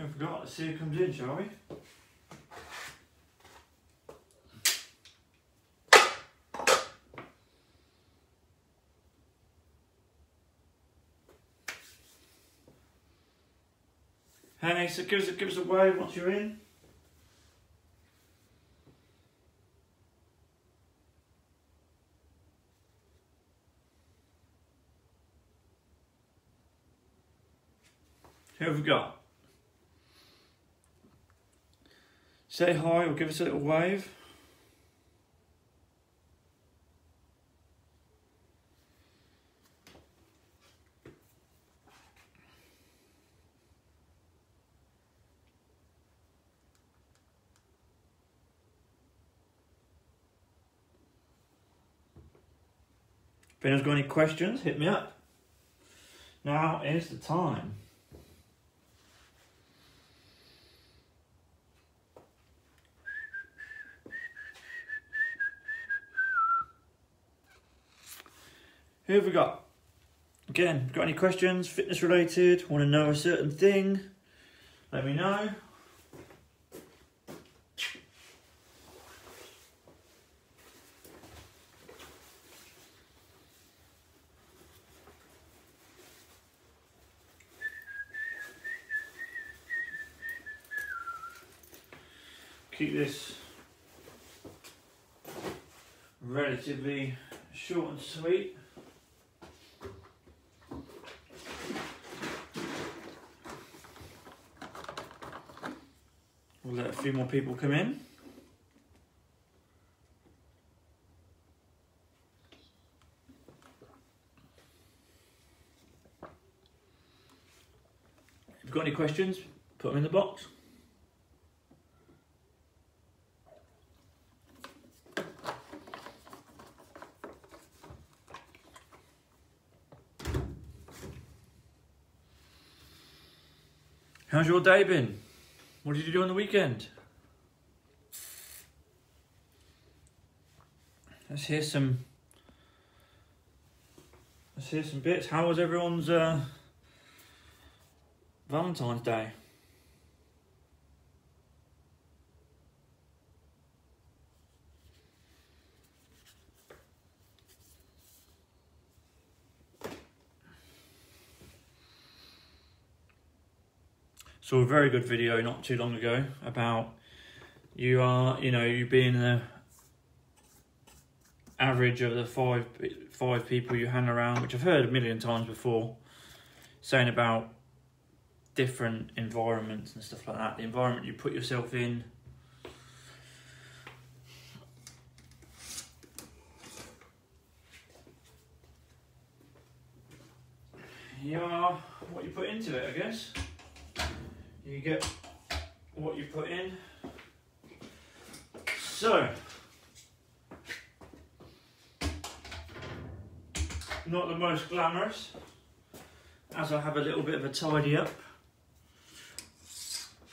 I forgot. Let's see who comes in, shall we? Hey, so give us a wave once you're in. Who have we got? Say hi or give us a little wave. If anyone's got any questions, hit me up. Now is the time. Who have we got? Again, got any questions, fitness related, want to know a certain thing? Let me know. Keep this relatively short and sweet. We'll let a few more people come in. If you've got any questions, put them in the box. How's your day been? What did you do on the weekend? Let's hear some bits. How was everyone's Valentine's Day? Saw a very good video not too long ago about you being the average of the five people you hang around, which I've heard a million times before, saying about different environments and stuff like that. The environment you put yourself in. You are what you put into it, I guess. You get what you put in. So, not the most glamorous, as I have a little bit of a tidy up.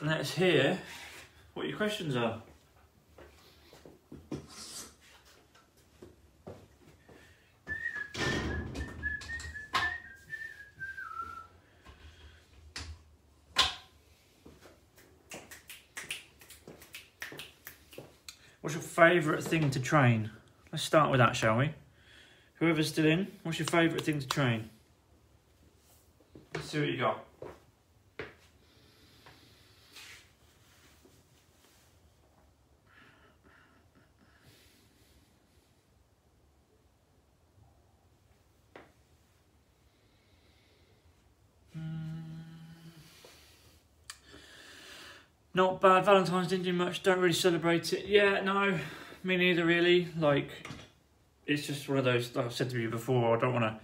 Let's hear what your questions are. What's your favourite thing to train? Let's start with that, shall we? Whoever's still in, what's your favourite thing to train? Let's see what you got. Not bad. Valentine's didn't do much. Don't really celebrate it. Yeah, no, me neither really. Like, it's just one of those, like I've said to you before, I don't want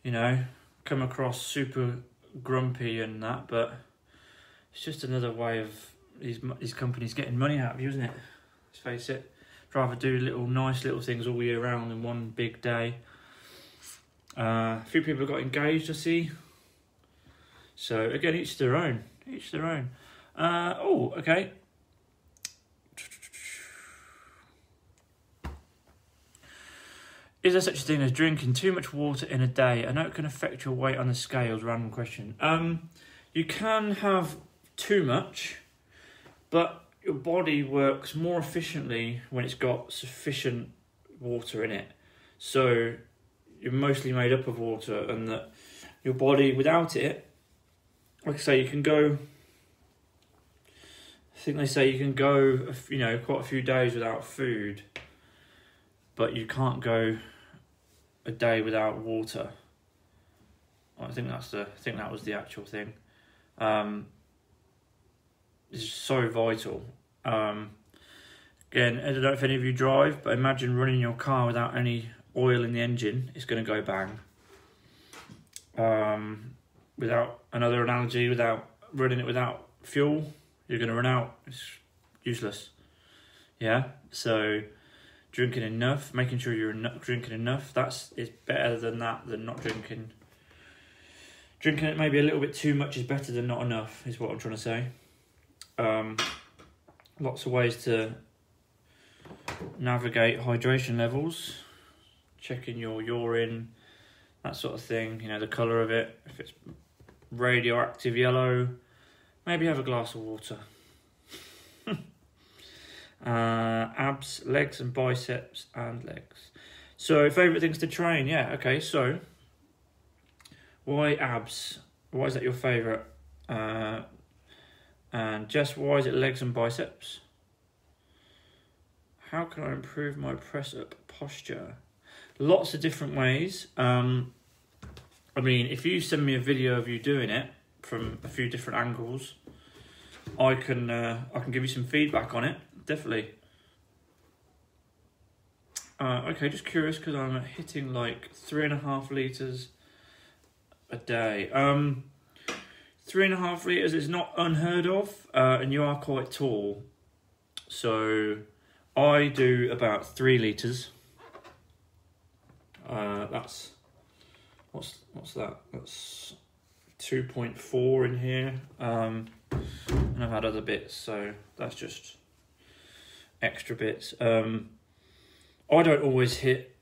to, come across super grumpy and that, but it's just another way of these companies getting money out of you, isn't it? Let's face it. I'd rather do nice little things all year round than one big day. A few people got engaged, I see. So again, each their own. Each their own. Oh, okay. Is there such a thing as drinking too much water in a day? I know it can affect your weight on the scales. Random question. You can have too much, but your body works more efficiently when it's got sufficient water in it. So you're mostly made up of water, and that your body, without it, like I say, you can go, I think they say you can go, you know, quite a few days without food, but you can't go a day without water. I think that was the actual thing. It's so vital. Again, I don't know if any of you drive, but imagine running your car without any oil in the engine. It's going to go bang. Without another analogy, without running it without fuel, you're going to run out. It's useless. Yeah. So drinking enough, making sure you're drinking enough. It's better than that, than not drinking. Drinking it maybe a little bit too much is better than not enough, is what I'm trying to say. Lots of ways to navigate hydration levels, checking your urine, that sort of thing, you know, the colour of it. If it's radioactive yellow, maybe have a glass of water. Abs, legs and biceps and legs. So favourite things to train, yeah, okay, so why abs? Why is that your favourite? And just why is it legs and biceps? How can I improve my press up posture? Lots of different ways. I mean, if you send me a video of you doing it from a few different angles, I can give you some feedback on it, definitely. Okay, just curious because I'm hitting like 3.5 litres a day. 3.5 litres is not unheard of, and you are quite tall. So I do about 3 litres. That's what's that? That's 2.4 in here. And I've had other bits, so that's just extra bits. I don't always hit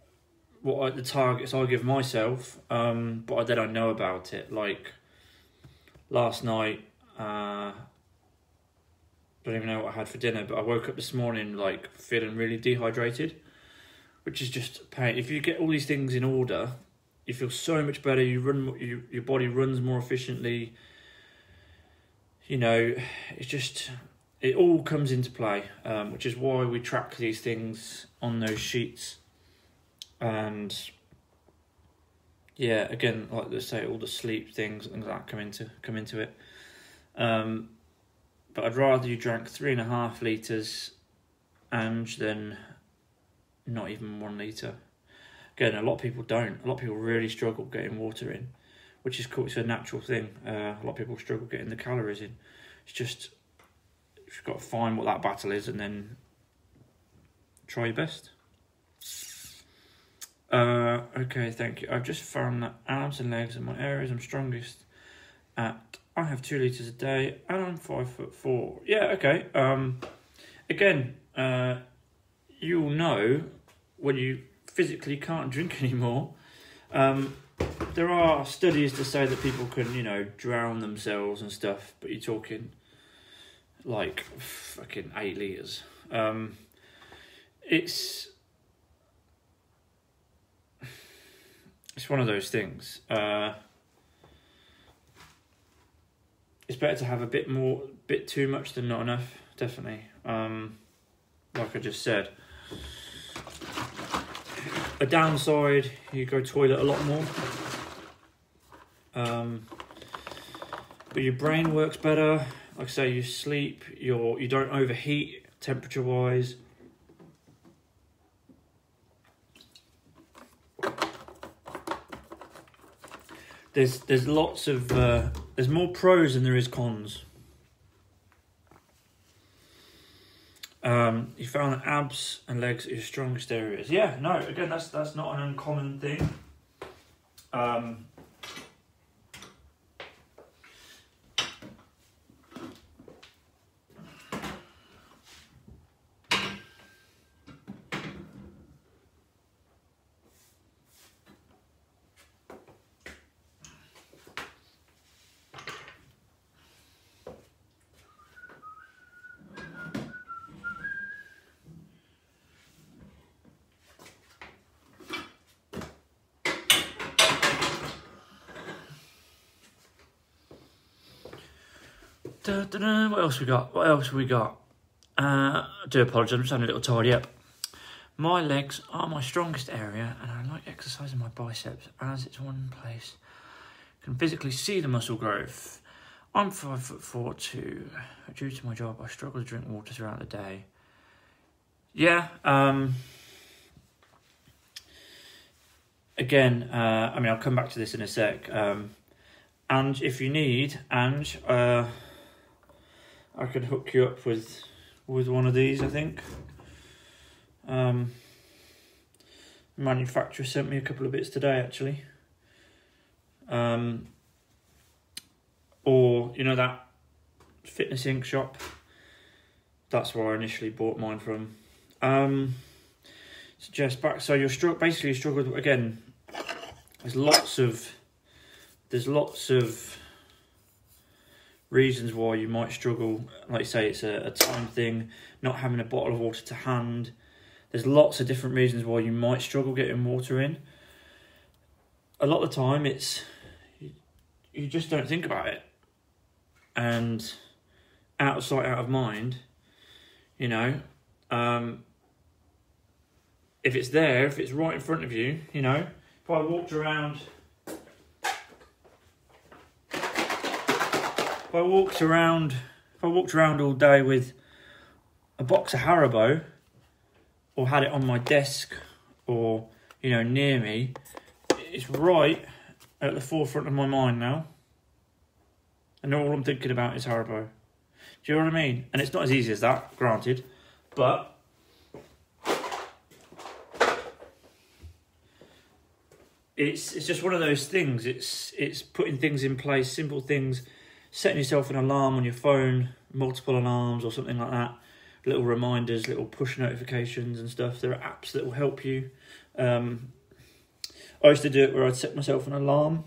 the targets I give myself, but then I know about it. Like last night, I don't even know what I had for dinner, but I woke up this morning like feeling really dehydrated, which is just pain. If you get all these things in order, you feel so much better. Your body runs more efficiently. You know, it all comes into play, which is why we track these things on those sheets. And yeah, again, like they say, all the sleep things and that come into it. But I'd rather you drank 3.5 litres than not even 1 litre. Again, a lot of people don't. A lot of people really struggle getting water in, which is cool. It's a natural thing. A lot of people struggle getting the calories in. It's just, you've got to find what that battle is and then try your best. Okay, thank you. I've just found that abs and legs are my areas I'm strongest at. I have 2 litres a day and I'm 5'4". Yeah, okay. Again, you'll know when you physically can't drink anymore. There are studies to say that people can, you know, drown themselves and stuff, but you're talking like fucking 8 litres. It's one of those things. It's better to have a bit too much than not enough, definitely. Like I just said. A downside, you go toilet a lot more. But your brain works better. Like I say, you sleep, you don't overheat temperature-wise. There's lots of there's more pros than there is cons. You found that abs and legs are your strongest areas. Yeah, no, again, that's not an uncommon thing. What else we got? What else we got? I do apologise, I'm just having a little tidy up. My legs are my strongest area, and I like exercising my biceps as it's one place I can physically see the muscle growth. I'm 5'4". Due to my job, I struggle to drink water throughout the day. Yeah, again, I mean, I'll come back to this in a sec. And if you need, Ange, I could hook you up with one of these, I think. Manufacturer sent me a couple of bits today, actually. Or, you know, that Fitness Inc. shop. That's where I initially bought mine from. Suggest back. So you're basically struggled again. There's lots of reasons why you might struggle. Like you say, it's a time thing, not having a bottle of water to hand. There's lots of different reasons why you might struggle getting water in. A lot of the time, it's you just don't think about it, and out of sight, out of mind. You know, if it's there, if it's right in front of you, you know, if I walked around all day with a box of Haribo, or had it on my desk, or, you know, near me, it's right at the forefront of my mind now. And all I'm thinking about is Haribo. Do you know what I mean? And it's not as easy as that, granted, but it's just one of those things. It's putting things in place, simple things, setting yourself an alarm on your phone, multiple alarms or something like that, little reminders, little push notifications and stuff. There are apps that will help you. I used to do it where I'd set myself an alarm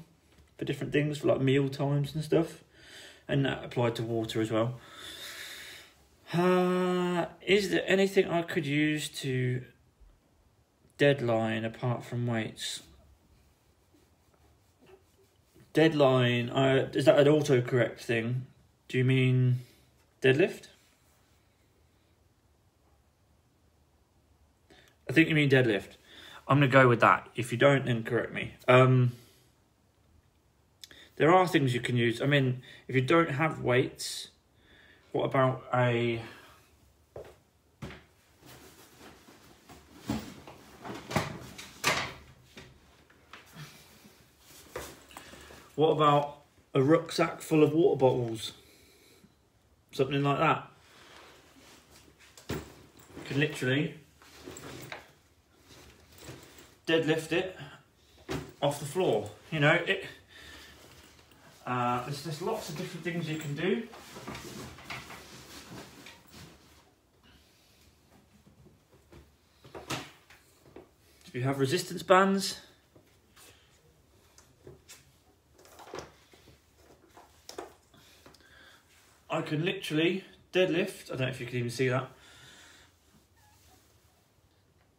for different things, for like meal times and stuff, and that applied to water as well. Is there anything I could use to deadline apart from weights? Deadline, is that an autocorrect thing? Do you mean deadlift? I think you mean deadlift. I'm going to go with that. If you don't, then correct me. There are things you can use. I mean, if you don't have weights, what about a... What about a rucksack full of water bottles? Something like that. You can literally deadlift it off the floor. You know, there's lots of different things you can do. If you have resistance bands, I can literally deadlift. I don't know if you can even see that.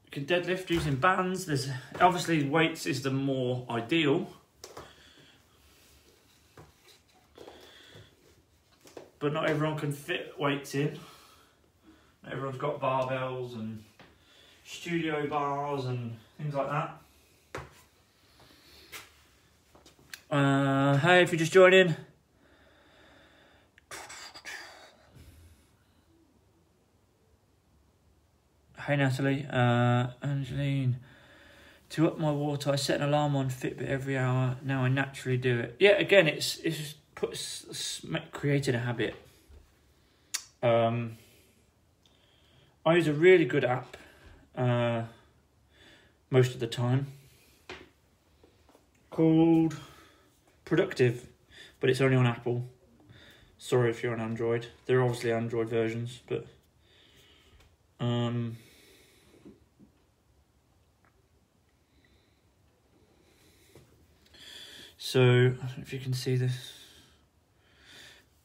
You can deadlift using bands. There's obviously weights is the more ideal, but not everyone can fit weights in. Not everyone's got barbells and studio bars and things like that. Hey, if you just joined in. Hey Natalie, Angeline. To up my water, I set an alarm on Fitbit every hour. Now I naturally do it. Yeah, again, it's creating a habit. I use a really good app most of the time called Productive, but it's only on Apple. Sorry if you're on Android. There are obviously Android versions, but so, I don't know if you can see this.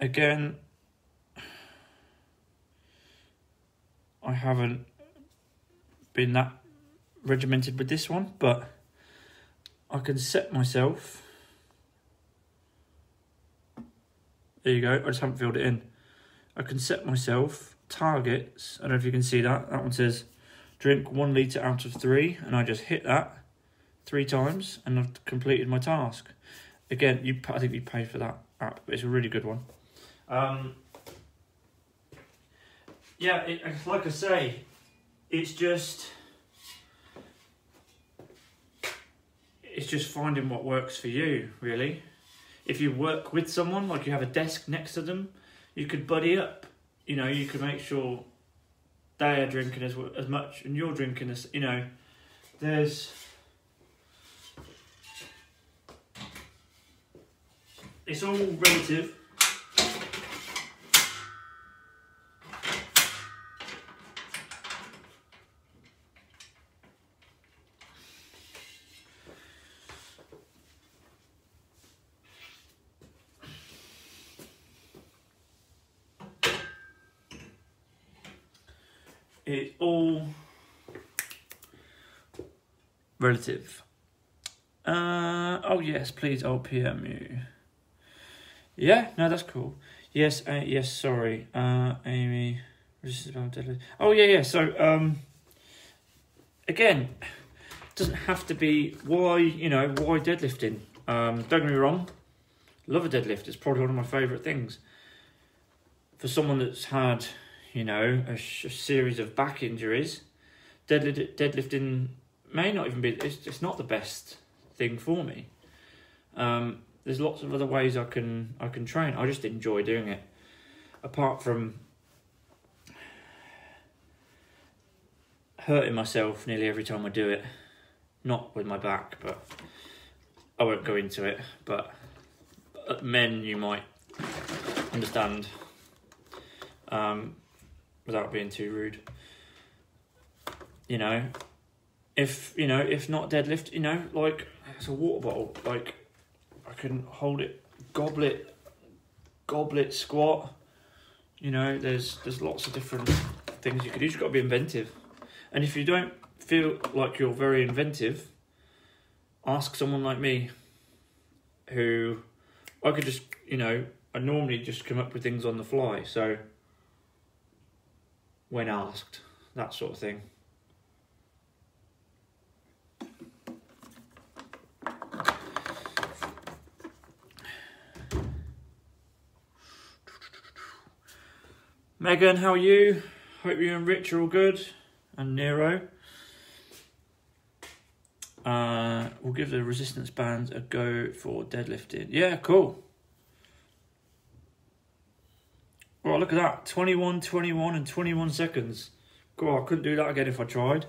Again, I haven't been that regimented with this one, but I can set myself There you go. I just haven't filled it in. I can set myself targets. I don't know if you can see that. That one says drink 1 litre out of 3, and I just hit that 3 times, and I've completed my task. Again, I think you pay for that app, but it's a really good one. Yeah, like I say, it's just finding what works for you, really. If you work with someone, like you have a desk next to them, you could buddy up. You know, you could make sure they are drinking as much and you're drinking as, you know, it's all relative. It's all relative. Oh yes, please, I'll PM you. Yeah, no, that's cool. Yes, yes, sorry. Amy, oh yeah, so, again, it doesn't have to be why deadlifting. Don't get me wrong, love a deadlift. It's probably one of my favourite things. For someone that's had, you know, a series of back injuries, deadlifting may not even be, it's not the best thing for me. There's lots of other ways I can train. I just enjoy doing it. Apart from hurting myself nearly every time I do it. Not with my back, but I won't go into it. But men, you might understand, without being too rude. You know, if not deadlift, you know, like it's a water bottle, like I can hold it, goblet squat. You know, there's lots of different things you could do. You've got to be inventive. And if you don't feel like you're very inventive, ask someone like me, who I could just, you know, I normally just come up with things on the fly. So when asked, that sort of thing. Megan, how are you? Hope you and Rich are all good. And Nero. We'll give the resistance bands a go for deadlifting. Yeah, cool. Well, look at that. 21, 21 and 21 seconds. Cool, I couldn't do that again if I tried.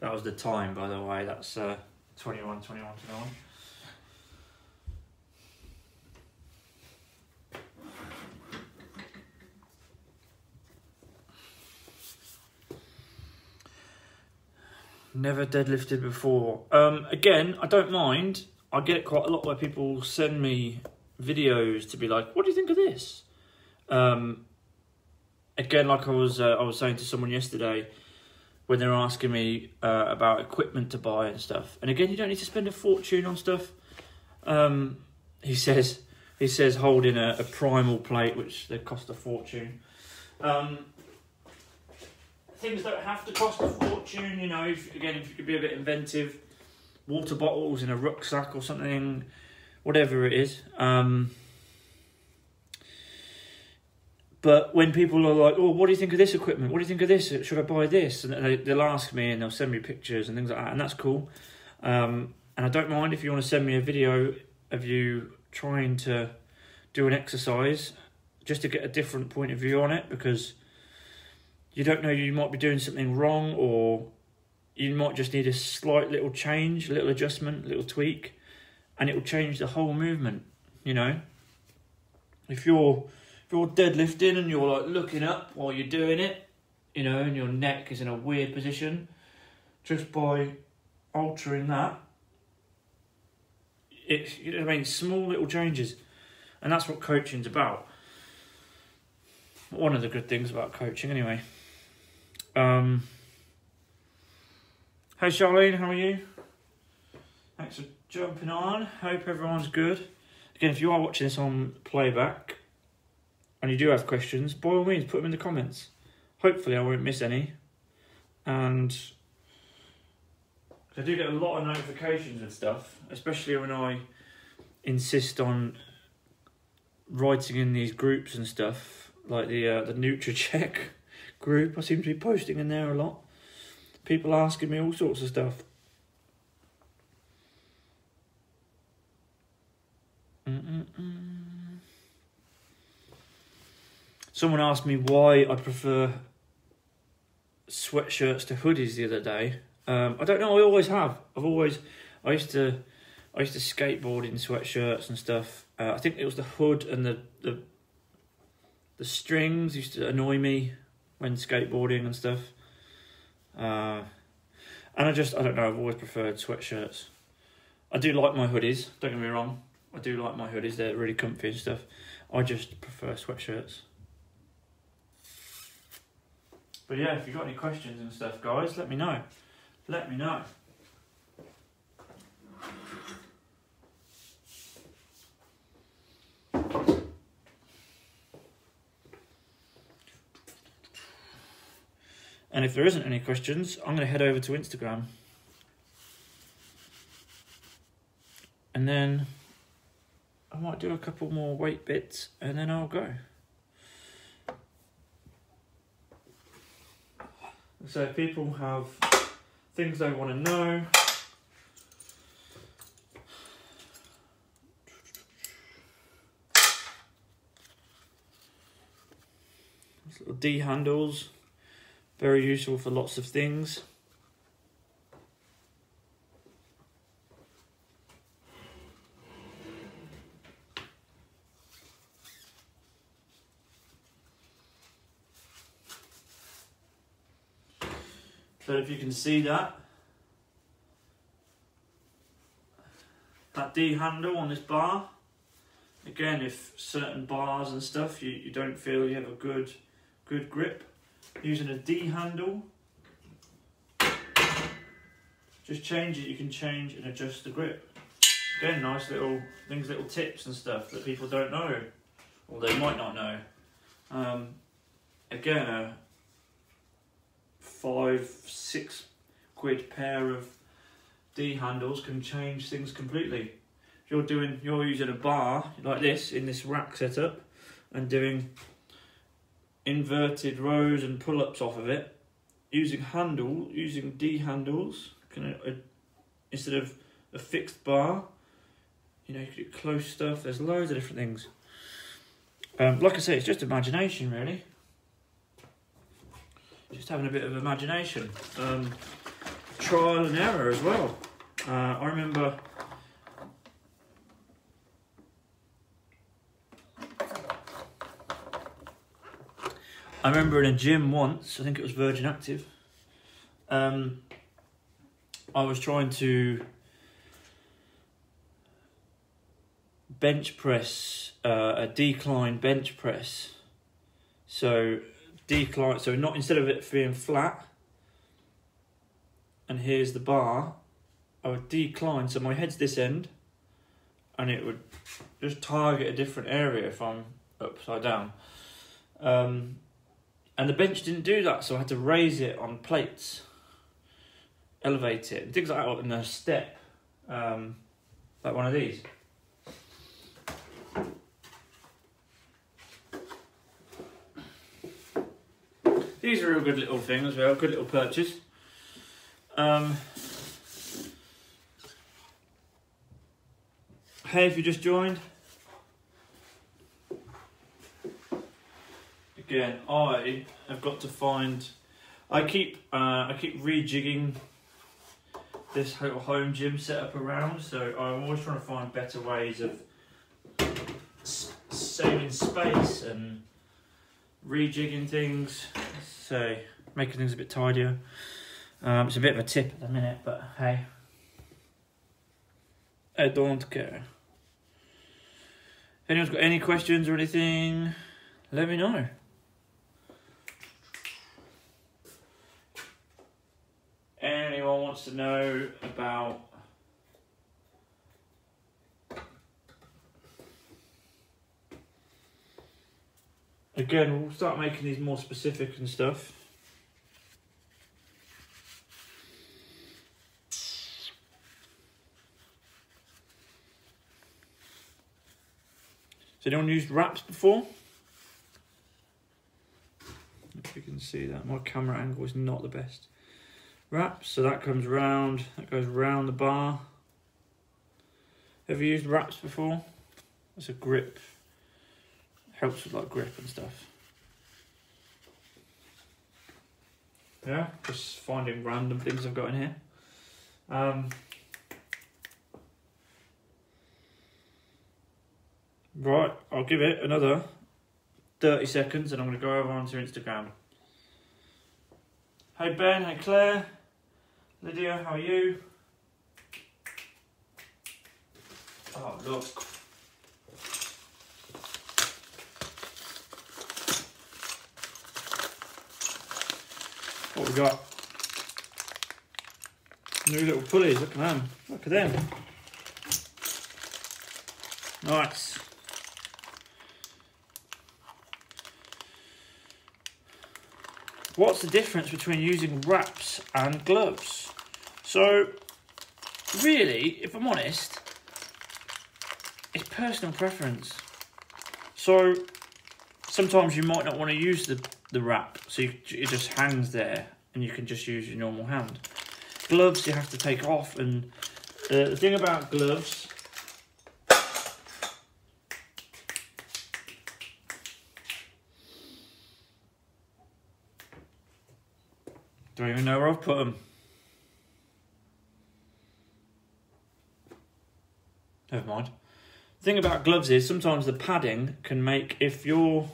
That was the time, by the way. That's 21, 21, 21. Never deadlifted before. Again, I don't mind. I get quite a lot where people send me videos to be like, what do you think of this? Again, like I was saying to someone yesterday, when they were asking me about equipment to buy and stuff. And again, you don't need to spend a fortune on stuff. He says holding a primal plate, which they cost a fortune. Things don't have to cost a fortune, you know, if you could be a bit inventive. Water bottles in a rucksack or something, whatever it is. But when people are like, oh, what do you think of this equipment? What do you think of this? Should I buy this? And they'll ask me and they'll send me pictures and things like that, and that's cool. And I don't mind if you want to send me a video of you trying to do an exercise, just to get a different point of view on it, because you don't know, you might be doing something wrong, or you might just need a slight little change, a little adjustment, a little tweak, and it will change the whole movement, you know. If you're deadlifting and you're like looking up while you're doing it, you know, and your neck is in a weird position, just by altering that, it's, you know what I mean, small little changes. And that's what coaching's about. One of the good things about coaching, anyway. Hey Charlene, how are you? Thanks for jumping on. Hope everyone's good. Again, if you are watching this on playback and you do have questions, by all means, put them in the comments. Hopefully I won't miss any. And I do get a lot of notifications and stuff, especially when I insist on writing in these groups and stuff, like the NutriCheck group. I seem to be posting in there a lot. People asking me all sorts of stuff. Someone asked me why I prefer sweatshirts to hoodies the other day. I don't know. I always have. I used to skateboard in sweatshirts and stuff. I think it was the hood and the strings used to annoy me when skateboarding and stuff. And I don't know. I've always preferred sweatshirts. I do like my hoodies. Don't get me wrong. I do like my hoodies. They're really comfy and stuff. I just prefer sweatshirts. But yeah, if you've got any questions and stuff, guys, let me know. Let me know. And if there isn't any questions, I'm going to head over to Instagram. And then I might do a couple more weight bits and then I'll go. So if people have things they want to know, these little D handles, very useful for lots of things. So if you can see that D handle on this bar, again, if certain bars and stuff you don't feel you have a good grip, using a D handle, just change it. You can change and adjust the grip. Again, nice little things, little tips and stuff that people don't know, or they might not know. Again, a 5-6 quid pair of D handles can change things completely. If you're using a bar like this in this rack setup and doing inverted rows and pull-ups off of it, using D handles, instead of a fixed bar, you can do close stuff. There's loads of different things. Like I say, it's just imagination, really. Just having a bit of imagination. Trial and error as well. I remember in a gym once, I think it was Virgin Active, I was trying to bench press, a decline bench press. So not, instead of it being flat, and here's the bar, I would decline, so my head's this end, and it would just target a different area if I'm upside down. And the bench didn't do that, so I had to raise it on plates, elevate it, and things like that in a step, like one of these. These are a real good little thing as well, good little purchase. Hey, if you just joined. Again, I have got to find. I keep rejigging this little home gym setup around, so I'm always trying to find better ways of saving space and rejigging things, so making things a bit tidier. It's a bit of a tip at the minute, but hey, I don't care. If anyone's got any questions or anything, let me know. Anyone wants to know about Again, we'll start making these more specific and stuff. Has anyone used wraps before? If you can see that, my camera angle is not the best. Wraps, so that comes round, that goes round the bar. Have you used wraps before? It's a grip, helps with like grip and stuff. Yeah, just finding random things I've got in here. Right, I'll give it another 30 seconds and I'm going to go over onto Instagram. Hey Ben, hey Claire, Lydia, how are you? Oh look. What we got? New little pulleys, look at them. Look at them. Nice. What's the difference between using wraps and gloves? So, really, if I'm honest, it's personal preference. So, sometimes you might not want to use the wrap, so it just hangs there and you can just use your normal hand. Gloves you have to take off, and the thing about gloves, don't even know where I've put them. Never mind. The thing about gloves is sometimes the padding can make, if you're...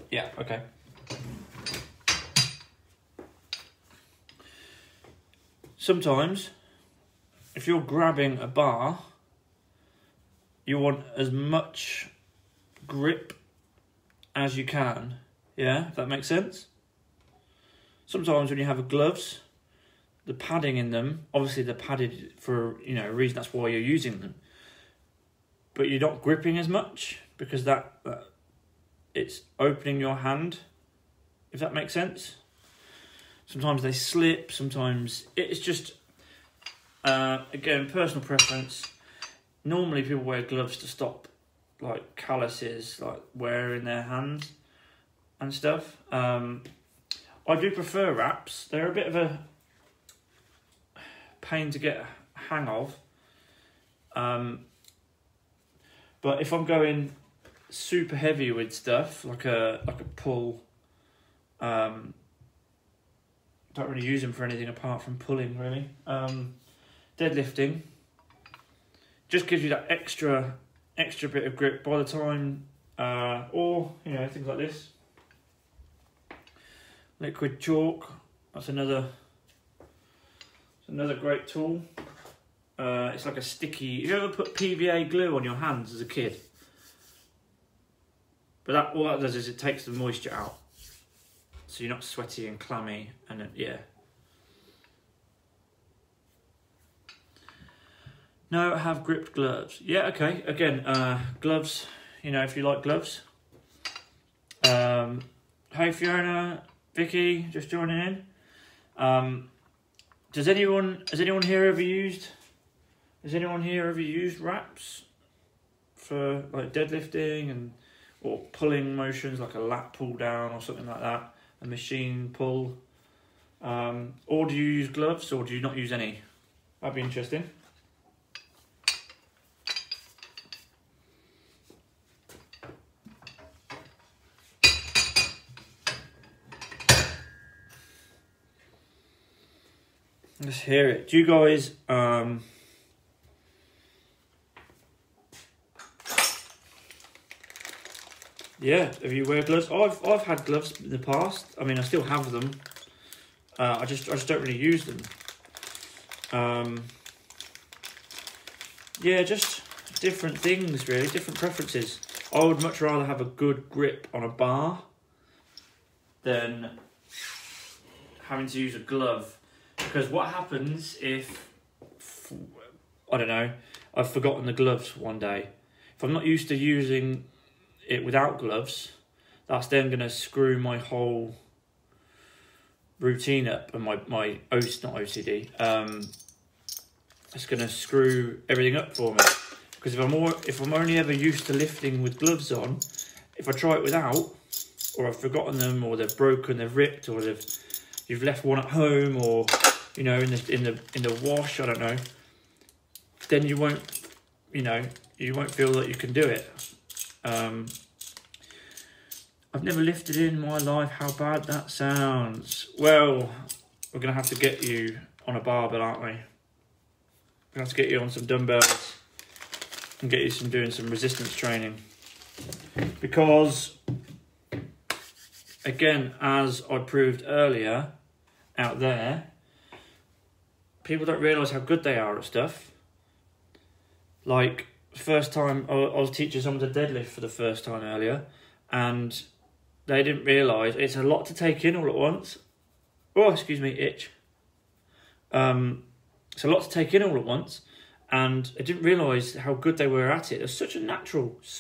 yeah, okay. Sometimes, if you're grabbing a bar, you want as much grip as you can. Yeah, if that makes sense. Sometimes when you have gloves, the padding in them, obviously they're padded for, you know, a reason, that's why you're using them. But you're not gripping as much because that it's opening your hand, if that makes sense. Sometimes they slip, sometimes it's just, again, personal preference. Normally people wear gloves to stop like calluses, like wear in their hands and stuff. I do prefer wraps. They're a bit of a pain to get a hang of. But if I'm going super heavy with stuff, like a pull, don't really use them for anything apart from pulling, really. Deadlifting just gives you that extra bit of grip by the time, or, you know, things like this. Liquid chalk, that's another great tool. It's like a sticky, have you ever put PVA glue on your hands as a kid? But all that does is it takes the moisture out. So you're not sweaty and clammy, and yeah. No, I have gripped gloves. Yeah, okay. Again, gloves, you know, if you like gloves. Hey Fiona, Vicky, just joining in. Has anyone here ever used wraps for like deadlifting or pulling motions, like a lat pull down or something like that? A machine pull, or do you use gloves, or do you not use any? That'd be interesting. Let's hear it. Do you guys yeah, have you wear gloves? I've had gloves in the past. I mean, I still have them. I just don't really use them. Yeah, just different things really, different preferences. I would much rather have a good grip on a bar than having to use a glove. Because what happens if, I don't know, I've forgotten the gloves one day? if I'm not used to using it without gloves, that's then going to screw my whole routine up, and my OCD. It's going to screw everything up for me, because if I'm only ever used to lifting with gloves on, if I try it without, or I've forgotten them, or they're broken, they've ripped, or you've left one at home, or you know, in the wash, I don't know, then you won't feel that you can do it. I've never lifted in my life. How bad that sounds. Well, we're gonna have to get you on a barbell, aren't we? We're gonna have to get you on some dumbbells and get you doing some resistance training, because again, as I proved earlier out there, people don't realise how good they are at stuff. Like, first time I was teaching someone to deadlift for the first time earlier, and they didn't realise it's a lot to take in all at once. Oh, excuse me, itch. It's a lot to take in all at once, and I didn't realise how good they were at it. It's such a natural. It's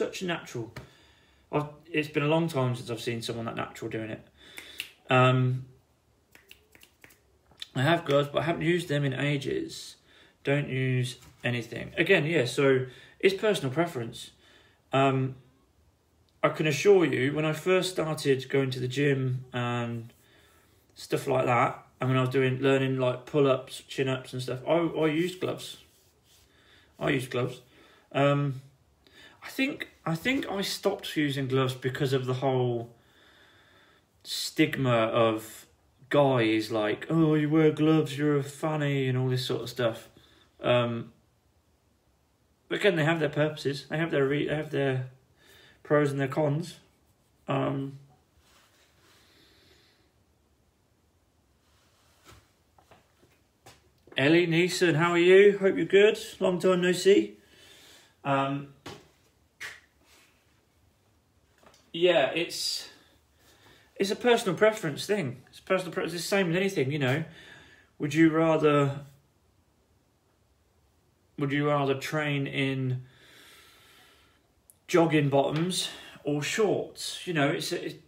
been a long time since I've seen someone that natural doing it. I have gloves, but I haven't used them in ages. Don't use anything. Again, yeah, so it's personal preference. I can assure you, when I first started going to the gym and stuff like that, and when I was learning like pull-ups, chin-ups and stuff, I used gloves. I think I stopped using gloves because of the whole stigma of guys like, oh, you wear gloves, you're a fanny, and all this sort of stuff. But again, they have their purposes. They have their pros and their cons. Ellie Neeson, how are you? Hope you're good. Long time no see. Yeah, it's a personal preference thing. It's personal preference. It's the same with anything, you know. Would you rather train in jogging bottoms or shorts? You know, it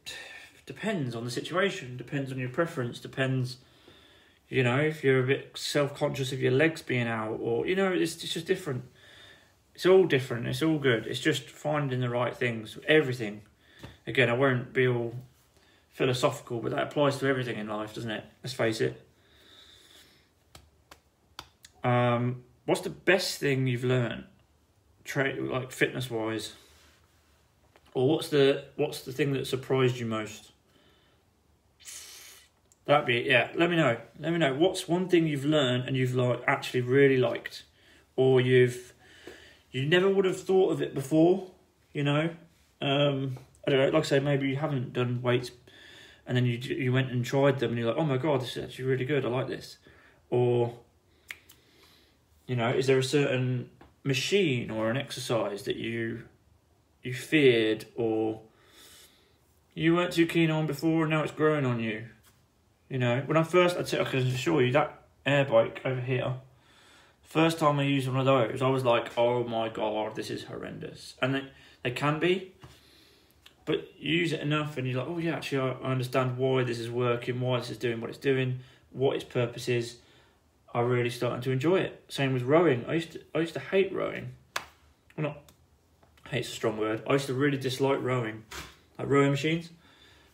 depends on the situation, depends on your preference, depends, you know, if you're a bit self-conscious of your legs being out, or, you know, it's just different. It's all different, it's all good. It's just finding the right things, everything. Again, I won't be all philosophical, but that applies to everything in life, doesn't it? Let's face it. What's the best thing you've learned, like fitness-wise? Or what's the thing that surprised you most? That'd be it, yeah. Let me know. Let me know. What's one thing you've learned and you've actually really liked, or you never would have thought of it before? You know, I don't know. Like I say, maybe you haven't done weights, and then you went and tried them, and you're like, oh my god, this is actually really good. I like this. Or, you know, is there a certain machine or an exercise that you feared, or you weren't too keen on before, and now it's growing on you? You know, when I can assure you, that air bike over here, first time I used one of those, I was like, oh my god, this is horrendous. And they can be, but you use it enough and you're like, oh yeah, actually I understand why this is working, why this is doing what it's doing, what its purpose is. I'm really starting to enjoy it. Same with rowing. I used to hate rowing. Well, not hate's a strong word. I used to really dislike rowing, like rowing machines.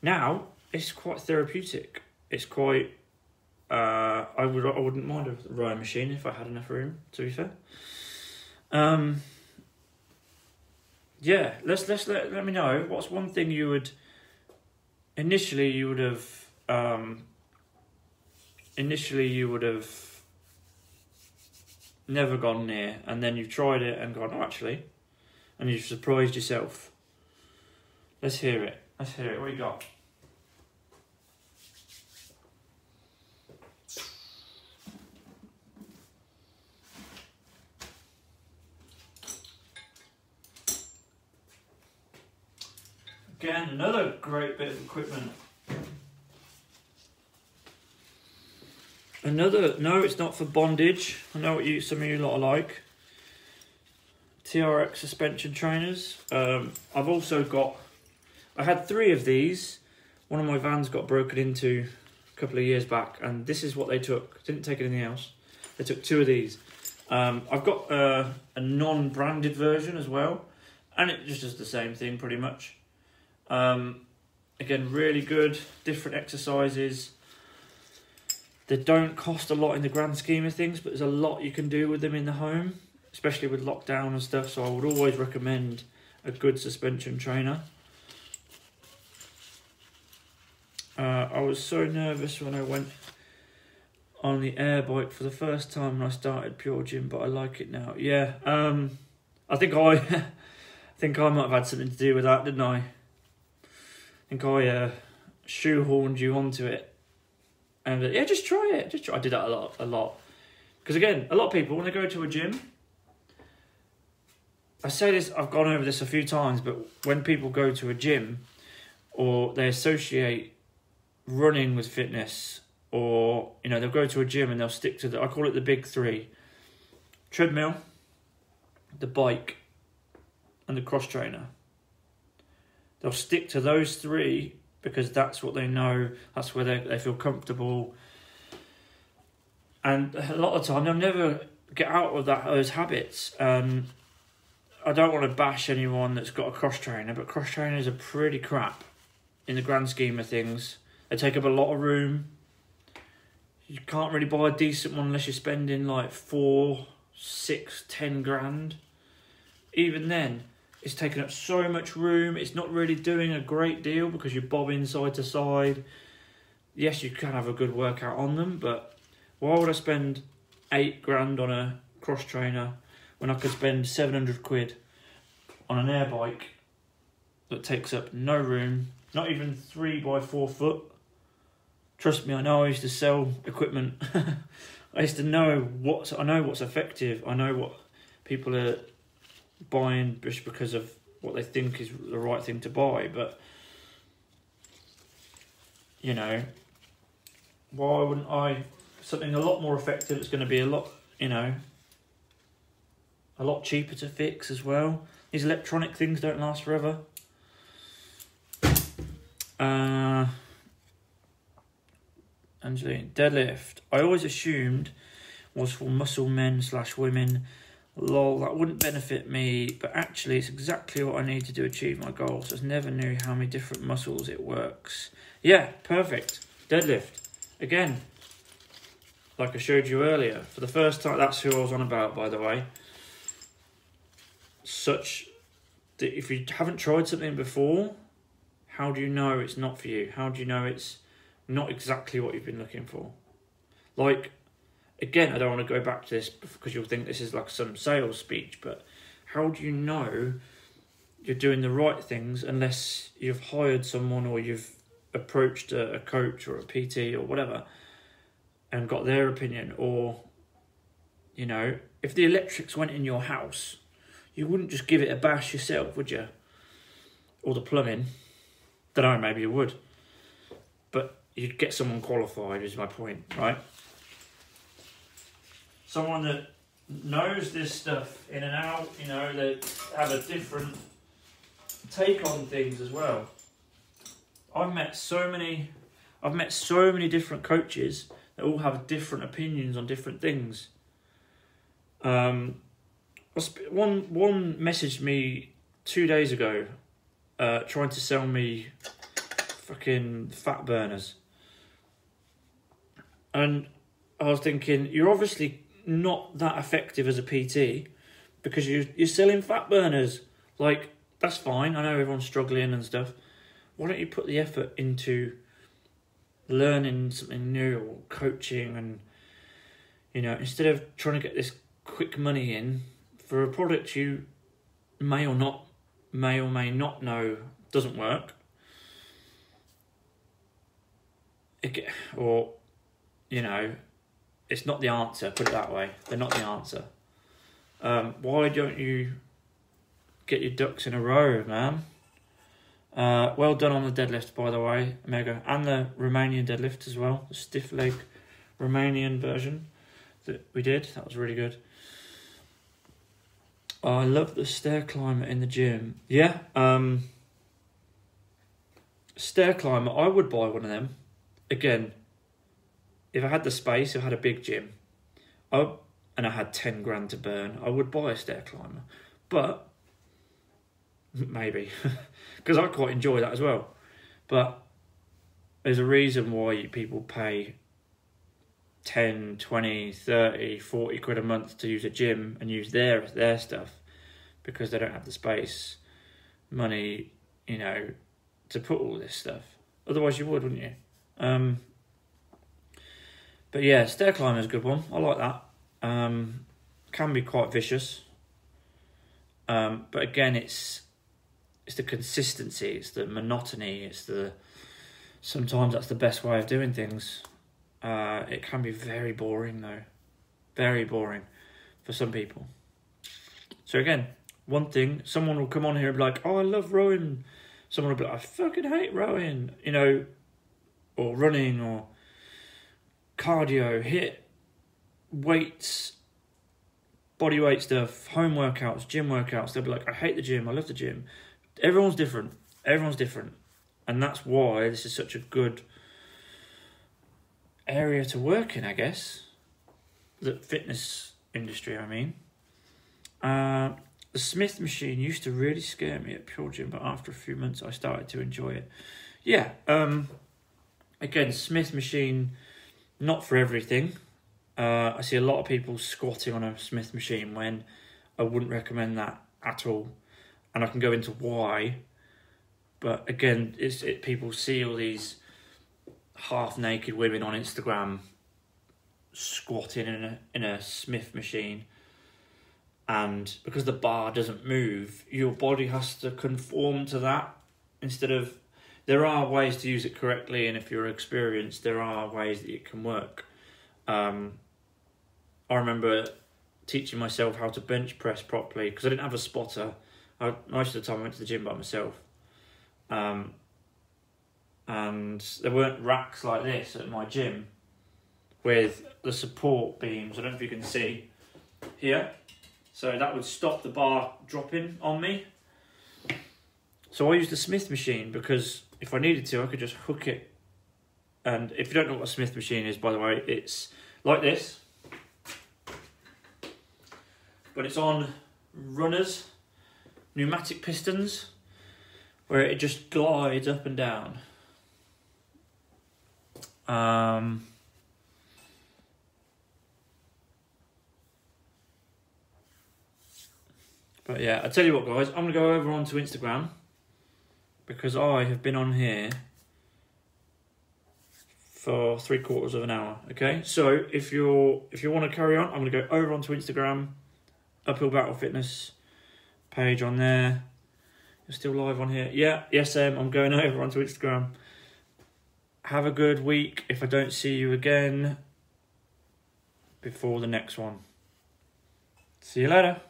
Now it's quite therapeutic. It's quite. I wouldn't mind a rowing machine if I had enough room, to be fair. Yeah, let me know. What's one thing you would have never gone near, and then you've tried it and gone, oh, actually, and you've surprised yourself. Let's hear it. What you got? Again, another great bit of equipment. No, it's not for bondage. I know what some of you lot are like. TRX suspension trainers. I've also got, I had 3 of these. One of my vans got broken into a couple of years back, and this is what they took. Didn't take anything else. They took 2 of these. I've got a non-branded version as well, and it just does the same thing pretty much. Again, really good, different exercises. They don't cost a lot in the grand scheme of things, but there's a lot you can do with them in the home, especially with lockdown and stuff, so I would always recommend a good suspension trainer. I was so nervous when I went on the air bike for the first time when I started Pure Gym, but I like it now. Yeah, I think I think I might have had something to do with that, didn't I? I think I shoehorned you onto it. And yeah, just try it. Just try. I did that a lot. Because again, a lot of people, when they go to a gym, I say this, I've gone over this a few times, but when people go to a gym or they associate running with fitness, or, you know, they'll go to a gym and they'll stick to I call it the big 3. Treadmill, the bike, and the cross trainer. They'll stick to those 3 because that's what they know, that's where they feel comfortable. And a lot of the time, they'll never get out of those habits. I don't want to bash anyone that's got a cross trainer, but cross trainers are pretty crap in the grand scheme of things. They take up a lot of room. You can't really buy a decent one unless you're spending like 4, 6, 10 grand. Even then, it's taking up so much room. It's not really doing a great deal because you're bobbing side to side. Yes, you can have a good workout on them, but why would I spend 8 grand on a cross trainer when I could spend 700 quid on an air bike that takes up no room, not even 3 by 4 foot? Trust me, I know I used to sell equipment. I used to know I know what's effective. I know what people are buying just because of what they think is the right thing to buy. But, you know, why wouldn't I? Something a lot more effective. It's going to be a lot, you know, a lot cheaper to fix as well. These electronic things don't last forever. Angeline, deadlift. I always assumed was for muscle men / women. Lol, that wouldn't benefit me, but actually it's exactly what I need to do to achieve my goals. Just never knew how many different muscles it works. Yeah, perfect. Deadlift. Again, like I showed you earlier, for the first time, that's who I was on about, by the way. Such that if you haven't tried something before, how do you know it's not for you? How do you know it's not exactly what you've been looking for? Like, again, I don't want to go back to this because you'll think this is like some sales speech, but how do you know you're doing the right things unless you've hired someone or you've approached a coach or a PT or whatever and got their opinion? Or, you know, if the electrics went in your house, you wouldn't just give it a bash yourself, would you? Or the plumbing. Don't know, maybe you would. But you'd get someone qualified, is my point, right? Someone that knows this stuff in and out, you know, that have a different take on things as well. I've met so many different coaches that all have different opinions on different things. One messaged me 2 days ago, trying to sell me fucking fat burners. And I was thinking, you're obviously not that effective as a PT because you're selling fat burners. Like, that's fine. I know everyone's struggling and stuff. Why don't you put the effort into learning something new or coaching and, you know, instead of trying to get this quick money in for a product you may or may not know doesn't work. Or, you know, it's not the answer, put it that way. They're not the answer. Why don't you get your ducks in a row, man? Well done on the deadlift, by the way, Mega. And the Romanian deadlift as well. The stiff leg Romanian version that we did. That was really good. Oh, I love the stair climber in the gym. Yeah, stair climber, I would buy one of them. Again, if I had the space, if I had a big gym, and I had 10 grand to burn, I would buy a stair climber. But, maybe, because I quite enjoy that as well. But there's a reason why people pay 10, 20, 30, 40 quid a month to use a gym and use their stuff, because they don't have the space, money, you know, to put all this stuff. Otherwise you would, wouldn't you? But yeah, stair climber is a good one. I like that. Can be quite vicious. But again, it's the consistency, it's the monotony, sometimes that's the best way of doing things. It can be very boring though. Very boring for some people. So again, one thing, someone will come on here and be like, oh, I love rowing. Someone will be like, I fucking hate rowing, you know, or running, or cardio, HIIT, weights, body weight stuff, home workouts, gym workouts. They'll be like, I hate the gym, I love the gym. Everyone's different. Everyone's different. And that's why this is such a good area to work in, I guess. The fitness industry, I mean. The Smith machine used to really scare me at Pure Gym, but after a few months I started to enjoy it. Yeah, again, Smith machine, not for everything. I see a lot of people squatting on a Smith machine when I wouldn't recommend that at all. And I can go into why. But again, people see all these half-naked women on Instagram squatting in a Smith machine. And because the bar doesn't move, your body has to conform to that. Instead of, there are ways to use it correctly, and if you're experienced, there are ways that it can work. I remember teaching myself how to bench press properly because I didn't have a spotter. Most of the time I went to the gym by myself. And there weren't racks like this at my gym with the support beams. I don't know if you can see here. So that would stop the bar dropping on me. So I used the Smith machine because if I needed to, I could just hook it. And if you don't know what a Smith machine is, by the way, it's like this. But it's on runners, pneumatic pistons, where it just glides up and down. But yeah, I tell you what, guys, I'm going to go over onto Instagram because I have been on here for 3/4 of an hour. Okay, so if you want to carry on, I'm going to go over onto Instagram, Uphill Battle Fitness page on there. You're still live on here? Yeah, yes, I'm going over onto Instagram. Have a good week if I don't see you again before the next one. See you later.